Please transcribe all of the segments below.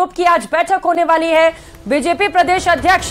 Group की आज बैठक होने वाली है। बीजेपी प्रदेश अध्यक्ष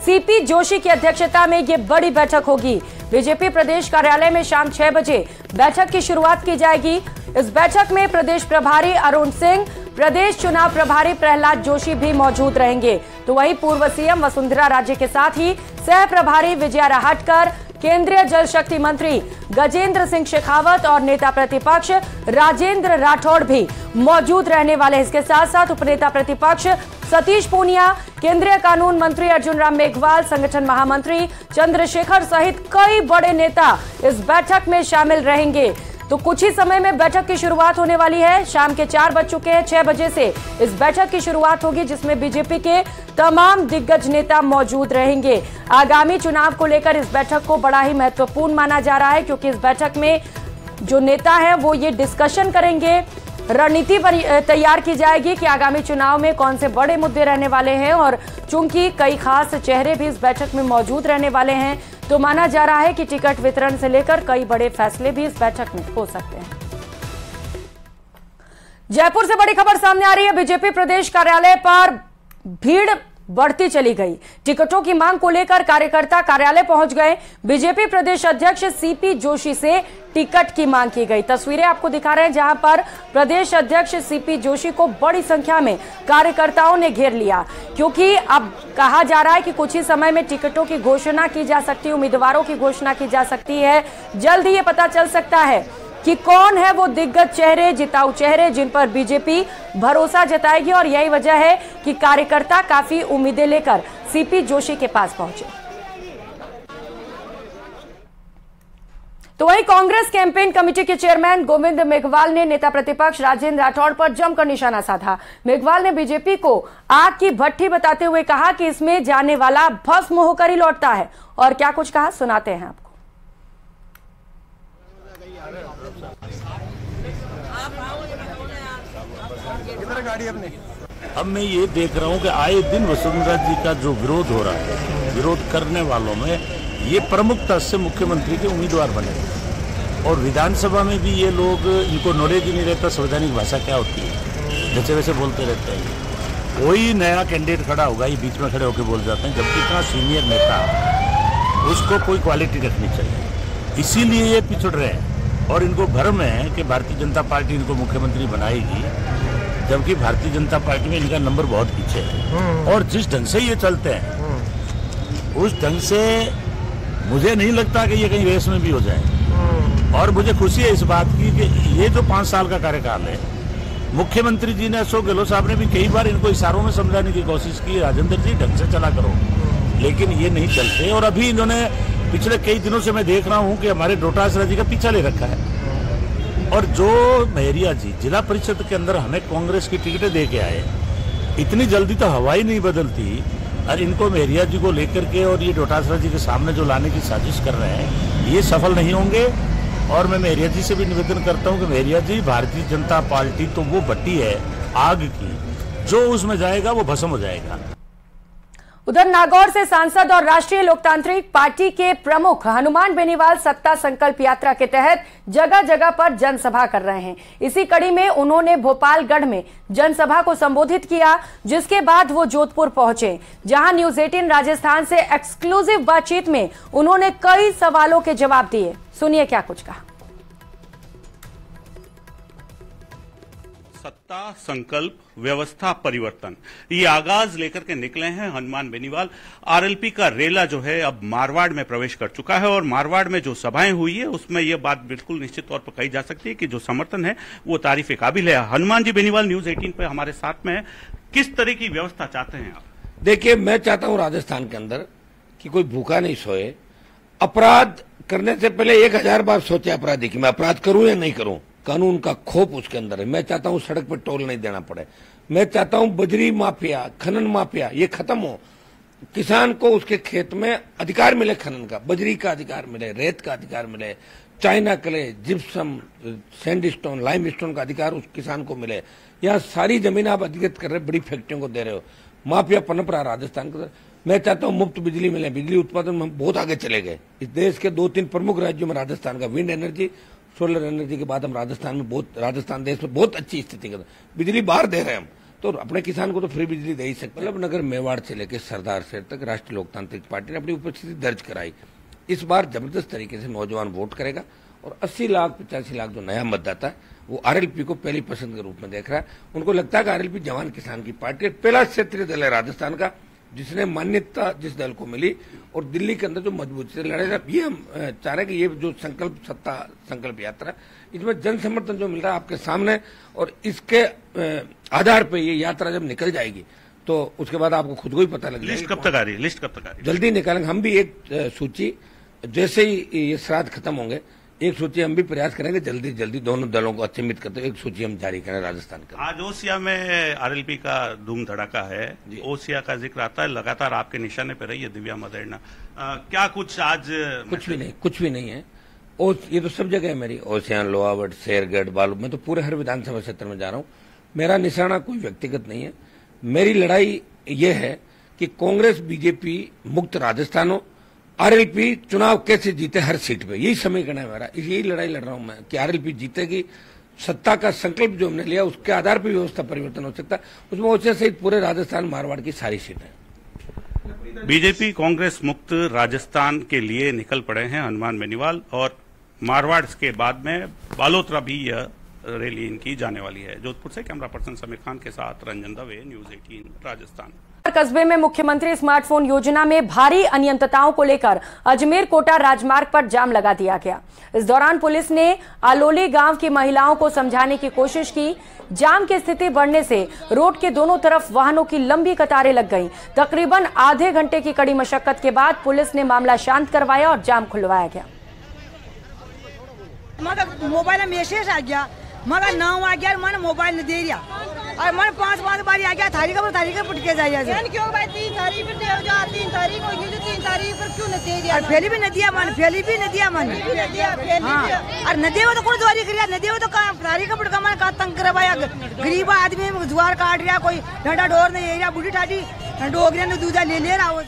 सीपी जोशी की अध्यक्षता में ये बड़ी बैठक होगी। बीजेपी प्रदेश कार्यालय में शाम 6 बजे बैठक की शुरुआत की जाएगी। इस बैठक में प्रदेश प्रभारी अरुण सिंह, प्रदेश चुनाव प्रभारी प्रहलाद जोशी भी मौजूद रहेंगे। तो वहीं पूर्व सीएम वसुंधरा राजे के साथ ही सह प्रभारी विजया राहटकर, केंद्रीय जल शक्ति मंत्री गजेंद्र सिंह शेखावत और नेता प्रतिपक्ष राजेंद्र राठौड़ भी मौजूद रहने वाले। इसके साथ साथ उपनेता प्रतिपक्ष सतीश पूनिया, केंद्रीय कानून मंत्री अर्जुन राम मेघवाल, संगठन महामंत्री चंद्रशेखर सहित कई बड़े नेता इस बैठक में शामिल रहेंगे। तो कुछ ही समय में बैठक की शुरुआत होने वाली है। शाम के 4 बज चुके हैं। 6 बजे से इस बैठक की शुरुआत होगी, जिसमें बीजेपी के तमाम दिग्गज नेता मौजूद रहेंगे। आगामी चुनाव को लेकर इस बैठक को बड़ा ही महत्वपूर्ण माना जा रहा है, क्योंकि इस बैठक में जो नेता है वो ये डिस्कशन करेंगे, रणनीति तैयार की जाएगी कि आगामी चुनाव में कौन से बड़े मुद्दे रहने वाले हैं। और चूंकि कई खास चेहरे भी इस बैठक में मौजूद रहने वाले हैं, तो माना जा रहा है कि टिकट वितरण से लेकर कई बड़े फैसले भी इस बैठक में हो सकते हैं। जयपुर से बड़ी खबर सामने आ रही है। बीजेपी प्रदेश कार्यालय पर भीड़ बढ़ती चली गई। टिकटों की मांग को लेकर कार्यकर्ता कार्यालय पहुंच गए। बीजेपी प्रदेश अध्यक्ष सीपी जोशी से टिकट की मांग की गई। तस्वीरें आपको दिखा रहे हैं, जहां पर प्रदेश अध्यक्ष सीपी जोशी को बड़ी संख्या में कार्यकर्ताओं ने घेर लिया, क्योंकि अब कहा जा रहा है कि कुछ ही समय में टिकटों की घोषणा की जा सकती है, उम्मीदवारों की घोषणा की जा सकती है। जल्द ही ये पता चल सकता है कि कौन है वो दिग्गज चेहरे, जिताऊ चेहरे जिन पर बीजेपी भरोसा जताएगी। और यही वजह है कि कार्यकर्ता काफी उम्मीदें लेकर सीपी जोशी के पास पहुंचे। तो वहीं कांग्रेस कैंपेन कमेटी के चेयरमैन गोविंद मेघवाल ने नेता प्रतिपक्ष राजेंद्र राठौड़ पर जमकर निशाना साधा। मेघवाल ने बीजेपी को आग की भट्टी बताते हुए कहा कि इसमें जाने वाला भस्म होकर ही लौटता है। और क्या कुछ कहा, सुनाते हैं आपको। अब मैं ये देख रहा हूँ कि आए दिन वसुंधरा जी का जो विरोध हो रहा है, विरोध करने वालों में ये प्रमुखता से मुख्यमंत्री के उम्मीदवार बने, और विधानसभा में भी ये लोग, इनको नॉलेज ही नहीं रहता संवैधानिक भाषा क्या होती है, जैसे वैसे बोलते रहते हैं। कोई नया कैंडिडेट खड़ा होगा, ये बीच में खड़े होकर बोल जाते हैं, जबकि इतना सीनियर नेता, उसको कोई क्वालिटी रखनी चाहिए। इसीलिए ये पिछड़ रहे हैं, और इनको भ्रम है कि भारतीय जनता पार्टी इनको मुख्यमंत्री बनाएगी, जबकि भारतीय जनता पार्टी में इनका नंबर बहुत पीछे है। और जिस ढंग से ये चलते हैं, उस ढंग से मुझे नहीं लगता कि ये कहीं रेस में भी हो जाए। और मुझे खुशी है इस बात की कि ये जो 5 साल का कार्यकाल है, मुख्यमंत्री जी ने, अशोक गहलोत साहब ने भी कई बार इनको इशारों में समझाने की कोशिश की, राजेंद्र जी ढंग से चला करो, लेकिन ये नहीं चलते। और अभी इन्होंने पिछले कई दिनों से मैं देख रहा हूँ कि हमारे डोटासरा जी का पीछा ले रखा है। और जो मेहरिया जी जिला परिषद के अंदर हमें कांग्रेस की टिकटें दे के आए, इतनी जल्दी तो हवा ही नहीं बदलती, और इनको मेहरिया जी को लेकर के और ये डोटासरा जी के सामने जो लाने की साजिश कर रहे हैं, ये सफल नहीं होंगे। और मैं मेहरिया जी से भी निवेदन करता हूं कि मेहरिया जी, भारतीय जनता पार्टी तो वो भट्टी है आग की, जो उसमें जाएगा वो भस्म हो जाएगा। उधर नागौर से सांसद और राष्ट्रीय लोकतांत्रिक पार्टी के प्रमुख हनुमान बेनीवाल सत्ता संकल्प यात्रा के तहत जगह जगह पर जनसभा कर रहे हैं। इसी कड़ी में उन्होंने भोपालगढ़ में जनसभा को संबोधित किया, जिसके बाद वो जोधपुर पहुंचे, जहां न्यूज 18 राजस्थान से एक्सक्लूसिव बातचीत में उन्होंने कई सवालों के जवाब दिए। सुनिए क्या कुछ कहा। सत्ता संकल्प व्यवस्था परिवर्तन, ये आगाज लेकर के निकले हैं हनुमान बेनीवाल। आरएलपी का रेला जो है अब मारवाड़ में प्रवेश कर चुका है, और मारवाड़ में जो सभाएं हुई है उसमें यह बात बिल्कुल निश्चित तौर पर कही जा सकती है कि जो समर्थन है वो तारीफ काबिल है। हनुमान जी बेनीवाल न्यूज 18 पे हमारे साथ में है। किस तरह की व्यवस्था चाहते हैं आप? देखिए, मैं चाहता हूं राजस्थान के अंदर कि कोई भूखा नहीं सोए। अपराध करने से पहले 1000 बार सोचे अपराधी कि मैं अपराध करूं या नहीं करूं। कानून का खोप उसके अंदर है। मैं चाहता हूं सड़क पर टोल नहीं देना पड़े। मैं चाहता हूं बजरी माफिया, खनन माफिया ये खत्म हो। किसान को उसके खेत में अधिकार मिले, खनन का, बजरी का अधिकार मिले, रेत का अधिकार मिले, China clay, gypsum, sandstone, limestone का अधिकार उस किसान को मिले। यहाँ सारी जमीन आप अधिकृत कर रहे, बड़ी फैक्ट्रियों को दे रहे हो, माफिया पनप रहा राजस्थान का। मैं चाहता हूं मुफ्त बिजली मिले। बिजली उत्पादन में हम बहुत आगे चले गए। इस देश के 2-3 प्रमुख राज्यों में राजस्थान का विंड एनर्जी, सोलर एनर्जी के बाद हम राजस्थान देश में बहुत अच्छी स्थिति कर, बिजली बाहर दे रहे हैं हम। तो अपने किसान को तो फ्री बिजली दे ही सकते। मतलब नगर मेवाड़ से लेकर सरदार शहर तक राष्ट्रीय लोकतांत्रिक पार्टी ने अपनी उपस्थिति दर्ज कराई। इस बार जबरदस्त तरीके से नौजवान वोट करेगा और 80 लाख 85 लाख जो नया मतदाता है वो आरएलपी को पहली पसंद के रूप में देख रहा है। उनको लगता है कि आरएलपी जवान किसान की पार्टी है, पहला क्षेत्रीय दल है राजस्थान का जिसने मान्यता जिस दल को मिली और दिल्ली के अंदर जो मजबूती से लड़ेगा। ये हम चाह रहे हैं कि ये जो संकल्प सत्ता संकल्प यात्रा इसमें जन समर्थन जो मिल रहा है आपके सामने, और इसके आधार पर ये यात्रा जब निकल जाएगी तो उसके बाद आपको खुद को ही पता लग जाएगा। लिस्ट कब तक आ रही है? लिस्ट कब तक आ रही है? जल्दी निकालेंगे हम भी एक सूची, जैसे ही ये श्राद्ध खत्म होंगे एक सूची हम भी प्रयास करेंगे जल्दी जल्दी दोनों दलों को अचंभित करते एक सूची हम जारी करें राजस्थान का। आज ओसिया में आरएलपी का धूम धड़ाका है, ओसिया का जिक्र आता है, लगातार आपके निशाने पे रही है दिव्या मदेरना, क्या कुछ आज? कुछ भी नहीं है। ये तो सब जगह है मेरी, ओसिया, लोहावट, शेरगढ़, बालू, मैं तो पूरे हर विधानसभा क्षेत्र में जा रहा हूँ। मेरा निशाना कोई व्यक्तिगत नहीं है। मेरी लड़ाई ये है कि कांग्रेस बीजेपी मुक्त राजस्थान हो, आरएलपी चुनाव कैसे जीते हर सीट पे, यही समीकरण है मेरा। यही लड़ाई लड़ रहा हूं मैं कि आरएलपी जीतेगी। सत्ता का संकल्प जो हमने लिया उसके आधार पर व्यवस्था परिवर्तन हो सकता है, उसमें ओसिया सहित पूरे राजस्थान मारवाड़ की सारी सीटें। बीजेपी कांग्रेस मुक्त राजस्थान के लिए निकल पड़े हैं हनुमान बेनीवाल, और मारवाड़ के बाद में बालोतरा भी यह रैली इनकी जाने वाली है। जोधपुर से कैमरा पर्सन समीर खान के साथ रंजन दवे, न्यूज 18 राजस्थान। कस्बे में मुख्यमंत्री स्मार्टफोन योजना में भारी अनियमितताओं को लेकर अजमेर कोटा राजमार्ग पर जाम लगा दिया गया। इस दौरान पुलिस ने आलोली गांव की महिलाओं को समझाने की कोशिश की। जाम की स्थिति बढ़ने से रोड के दोनों तरफ वाहनों की लंबी कतारें लग गईं। तकरीबन आधे घंटे की कड़ी मशक्कत के बाद पुलिस ने मामला शांत करवाया और जाम खुलवाया गया। मगर मोबाइल में मैसेज आ गया, मगर 9 आ गया, मैंने मोबाइल नहीं दे दिया और मैंने 5 बार आ गया थारी का पुट के जाइए क्यों भाई 3 तारीख पर दे जा 3 तारीख को ये 3 तारीख पर क्यों नहीं दे दिया और फेली भी नहीं दिया मैंने और न देव तो कोई द्वारी कर न देव तो थारी का पुट का मैंने का तंग करवाया। गरीब आदमी जुआर काट रहा, कोई डंडा डोर नहीं रहा, बूढ़ी ठाठी डोगरिया ने दूधा ले रहा हो।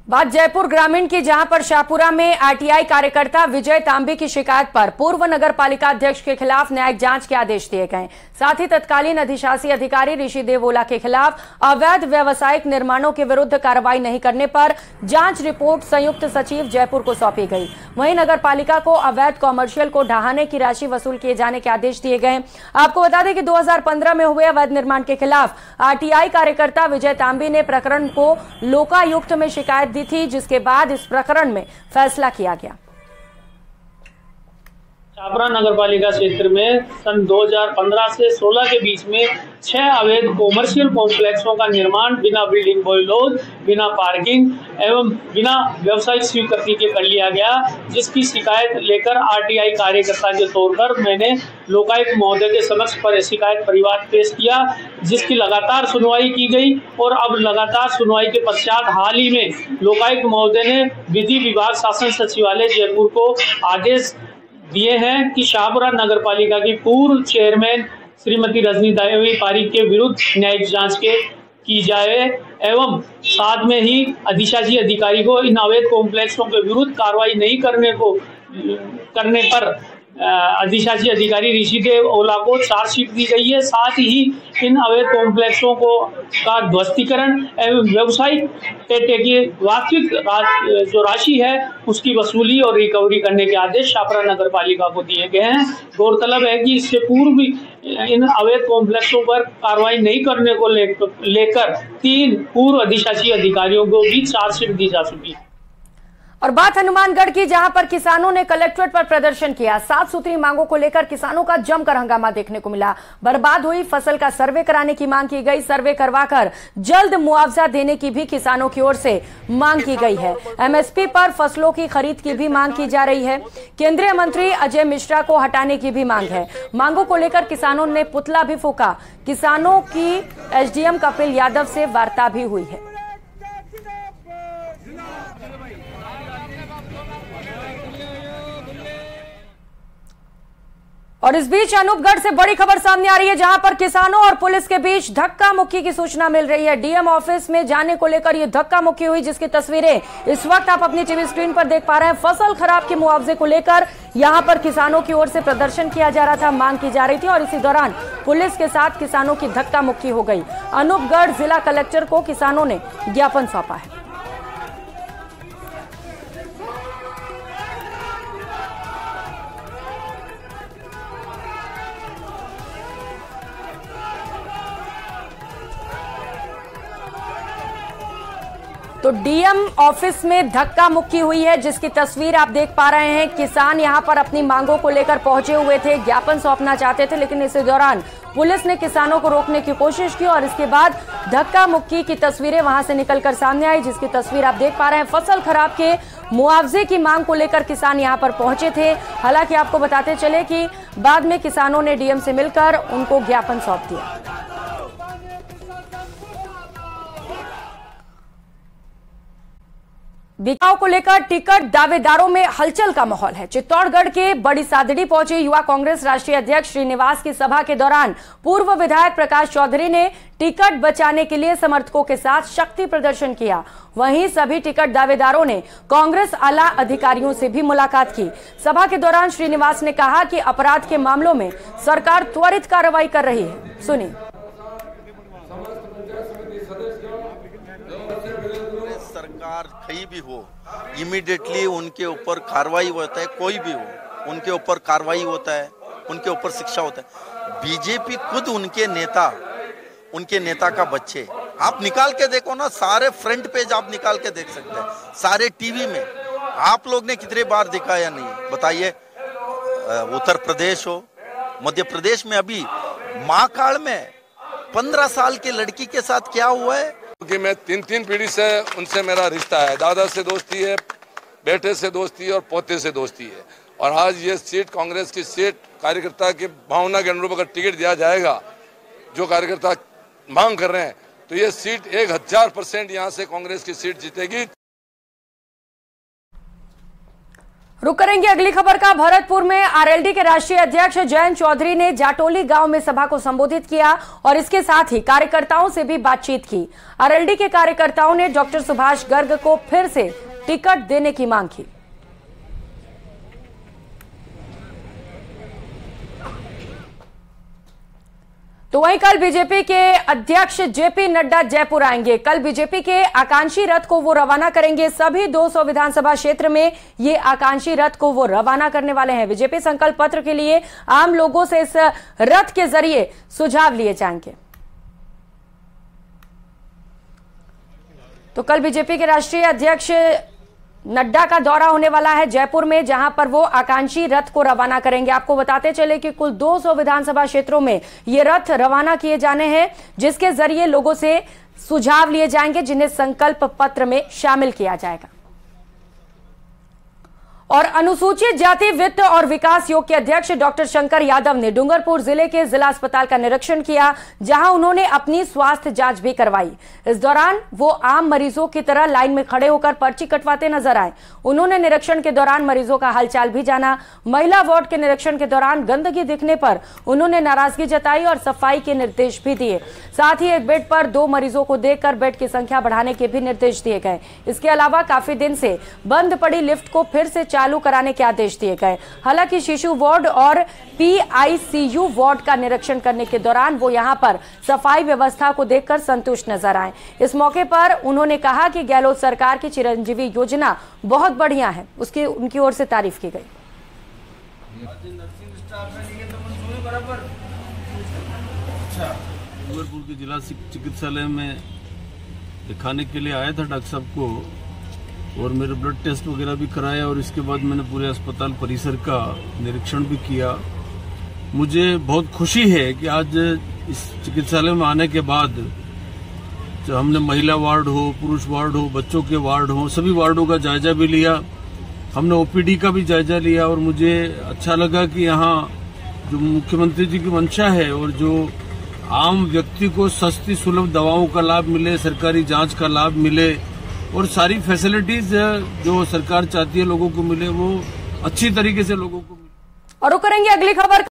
बात जयपुर ग्रामीण की, जहां पर शाहपुरा में आरटीआई कार्यकर्ता विजय तांबे की शिकायत पर पूर्व नगर पालिका अध्यक्ष के खिलाफ न्यायिक जांच के आदेश दिए गए। साथ ही तत्कालीन अधिशासी अधिकारी ऋषि देवोला के खिलाफ अवैध व्यावसायिक निर्माणों के विरुद्ध कार्रवाई नहीं करने पर जांच रिपोर्ट संयुक्त सचिव जयपुर को सौंपी गई। वहीं नगर पालिका को अवैध कॉमर्शियल को ढहाने की राशि वसूल किए जाने के आदेश दिए गए। आपको बता दें कि 2015 में हुए अवैध निर्माण के खिलाफ आरटीआई कार्यकर्ता विजय तांबे ने प्रकरण को लोकायुक्त में शिकायत दी थी, जिसके बाद इस प्रकरण में फैसला किया गया। शाहपुरा नगर पालिका क्षेत्र में सन 2015 से 16 के बीच में 6 अवैध कॉमर्शियल कॉम्प्लेक्सों का निर्माण बिना बिल्डिंग बॉयलोज, बिना पार्किंग एवं बिना व्यवसायिक स्वीकृति के कर लिया गया, जिसकी शिकायत लेकर आरटीआई कार्यकर्ता के तौर पर मैंने लोकायुक्त महोदय के समक्ष पर शिकायत परिवाद पेश किया, जिसकी लगातार सुनवाई की गई। और अब लगातार सुनवाई के पश्चात हाल ही में लोकायुक्त महोदय ने विधि विभाग शासन सचिवालय जयपुर को आदेश दिए हैं कि शाहपुरा नगर पालिका की पूर्व चेयरमैन श्रीमती रजनी देवी पारिक के विरुद्ध न्यायिक जांच की जाए एवं साथ में ही अधिशासी अधिकारी को इन अवैध कॉम्प्लेक्सों के विरुद्ध कार्रवाई नहीं करने पर अधिशासी अधिकारी ऋषि देवोला को चार्जशीट दी गई है। साथ ही इन अवैध कॉम्प्लेक्सों का ध्वस्तीकरण एवं व्यवसायिक टेटे की वास्तविक जो राशि है उसकी वसूली और रिकवरी करने के आदेश शाहपुरा नगर पालिका को दिए गए हैं। गौरतलब है कि इससे पूर्व भी इन अवैध कॉम्प्लेक्सों पर कार्रवाई नहीं करने को लेकर 3 पूर्व अधिशासी अधिकारियों को भी चार्जशीट दी जा चुकी है। और बात हनुमानगढ़ की, जहां पर किसानों ने कलेक्ट्रेट पर प्रदर्शन किया। 7 सूत्री मांगों को लेकर किसानों का जमकर हंगामा देखने को मिला। बर्बाद हुई फसल का सर्वे कराने की मांग की गई। सर्वे करवाकर जल्द मुआवजा देने की भी किसानों की ओर से मांग की गई है। एमएसपी पर फसलों की खरीद की भी मांग की जा रही है। केंद्रीय मंत्री अजय मिश्रा को हटाने की भी मांग है। मांगों को लेकर किसानों ने पुतला भी फूंका। किसानों की एसडीएम कपिल यादव से वार्ता भी हुई है। और इस बीच अनूपगढ़ से बड़ी खबर सामने आ रही है, जहां पर किसानों और पुलिस के बीच धक्का मुक्की की सूचना मिल रही है। डीएम ऑफिस में जाने को लेकर यह धक्का मुक्की हुई, जिसकी तस्वीरें इस वक्त आप अपनी टीवी स्क्रीन पर देख पा रहे हैं। फसल खराब के मुआवजे को लेकर यहां पर किसानों की ओर से प्रदर्शन किया जा रहा था, मांग की जा रही थी और इसी दौरान पुलिस के साथ किसानों की धक्का मुक्की हो गई। अनूपगढ़ जिला कलेक्टर को किसानों ने ज्ञापन सौंपा है। तो डीएम ऑफिस में धक्का मुक्की हुई है, जिसकी तस्वीर आप देख पा रहे हैं। किसान यहां पर अपनी मांगों को लेकर पहुंचे हुए थे, ज्ञापन सौंपना चाहते थे, लेकिन इसी दौरान पुलिस ने किसानों को रोकने की कोशिश की और इसके बाद धक्का मुक्की की तस्वीरें वहां से निकलकर सामने आई, जिसकी तस्वीर आप देख पा रहे हैं। फसल खराब के मुआवजे की मांग को लेकर किसान यहां पर पहुंचे थे। हालांकि आपको बताते चले कि बाद में किसानों ने डीएम से मिलकर उनको ज्ञापन सौंप दिया। बिकाऊ को लेकर टिकट दावेदारों में हलचल का माहौल है। चित्तौड़गढ़ के बड़ी सादड़ी पहुंचे युवा कांग्रेस राष्ट्रीय अध्यक्ष श्रीनिवास की सभा के दौरान पूर्व विधायक प्रकाश चौधरी ने टिकट बचाने के लिए समर्थकों के साथ शक्ति प्रदर्शन किया। वहीं सभी टिकट दावेदारों ने कांग्रेस आला अधिकारियों से भी मुलाकात की। सभा के दौरान श्रीनिवास ने कहा कि अपराध के मामलों में सरकार त्वरित कार्रवाई कर रही है। सुनिए। सरकार कहीं भी हो, इमीडिएटली उनके ऊपर कार्रवाई होता है। कोई भी हो, उनके ऊपर कार्रवाई होता है, उनके ऊपर शिक्षा होता है। बीजेपी खुद उनके नेता का बच्चे, आप निकाल के देखो ना, सारे फ्रंट पेज आप निकाल के देख सकते हैं, सारे टीवी में। आप लोग ने कितने बार दिखाया नहीं बताइए। उत्तर प्रदेश हो, मध्य प्रदेश में अभी महाकाल में 15 साल की लड़की के साथ क्या हुआ है। क्योंकि मैं तीन पीढ़ी से उनसे मेरा रिश्ता है, दादा से दोस्ती है, बेटे से दोस्ती है और पोते से दोस्ती है। और आज ये सीट कांग्रेस की सीट, कार्यकर्ता की भावना के अनुरूप अगर टिकट दिया जाएगा, जो कार्यकर्ता मांग कर रहे हैं, तो ये सीट 1000% यहाँ से कांग्रेस की सीट जीतेगी। रुक करेंगे अगली खबर का। भरतपुर में आरएलडी के राष्ट्रीय अध्यक्ष जयंत चौधरी ने जाटोली गांव में सभा को संबोधित किया और इसके साथ ही कार्यकर्ताओं से भी बातचीत की। आरएलडी के कार्यकर्ताओं ने डॉक्टर सुभाष गर्ग को फिर से टिकट देने की मांग की। तो वहीं कल बीजेपी के अध्यक्ष जेपी नड्डा जयपुर आएंगे। कल बीजेपी के आकांक्षी रथ को वो रवाना करेंगे। सभी 200 विधानसभा क्षेत्र में ये आकांक्षी रथ को वो रवाना करने वाले हैं। बीजेपी संकल्प पत्र के लिए आम लोगों से इस रथ के जरिए सुझाव लिए जाएंगे। तो कल बीजेपी के राष्ट्रीय अध्यक्ष नड्डा का दौरा होने वाला है जयपुर में, जहां पर वो आकांक्षी रथ को रवाना करेंगे। आपको बताते चले कि कुल 200 विधानसभा क्षेत्रों में ये रथ रवाना किए जाने हैं, जिसके जरिए लोगों से सुझाव लिए जाएंगे, जिन्हें संकल्प पत्र में शामिल किया जाएगा। और अनुसूचित जाति वित्त और विकास योग के अध्यक्ष डॉक्टर शंकर यादव ने डूंगरपुर जिले के जिला अस्पताल का निरीक्षण किया, जहां उन्होंने अपनी स्वास्थ्य जांच भी करवाई। इस दौरान वो आम मरीजों की तरह लाइन में खड़े होकर पर्ची कटवाते नजर आए। उन्होंने निरीक्षण के दौरान मरीजों का हालचाल भी जाना। महिला वार्ड के निरीक्षण के दौरान गंदगी दिखने पर उन्होंने नाराजगी जताई और सफाई के निर्देश भी दिए। साथ ही एक बेड पर 2 मरीजों को देखकर बेड की संख्या बढ़ाने के भी निर्देश दिए गए। इसके अलावा काफी दिन से बंद पड़ी लिफ्ट को फिर से चालू कराने के आदेश दिए गए। हालांकि शिशु वार्ड और पीआईसीयू वार्ड का निरीक्षण करने के दौरान वो यहां पर सफाई व्यवस्था को देखकर संतुष्ट नजर आए। इस मौके पर उन्होंने कहा कि गहलोत सरकार की चिरंजीवी योजना बहुत बढ़िया है, उसकी उनकी ओर से तारीफ की गई। डूंगरपुर के जिला चिकित्सालय में दिखाने के लिए आया था डॉक्टर साहब को, और मेरे ब्लड टेस्ट वगैरह भी कराया और इसके बाद मैंने पूरे अस्पताल परिसर का निरीक्षण भी किया। मुझे बहुत खुशी है कि आज इस चिकित्सालय में आने के बाद जो हमने महिला वार्ड हो, पुरुष वार्ड हो, बच्चों के वार्ड हो, सभी वार्डों का जायजा भी लिया। हमने ओपीडी का भी जायजा लिया और मुझे अच्छा लगा कि यहाँ जो मुख्यमंत्री जी की मंशा है और जो आम व्यक्ति को सस्ती सुलभ दवाओं का लाभ मिले, सरकारी जांच का लाभ मिले और सारी फैसिलिटीज जो सरकार चाहती है लोगों को मिले, वो अच्छी तरीके से लोगों को मिले। और करेंगे अगली खबर।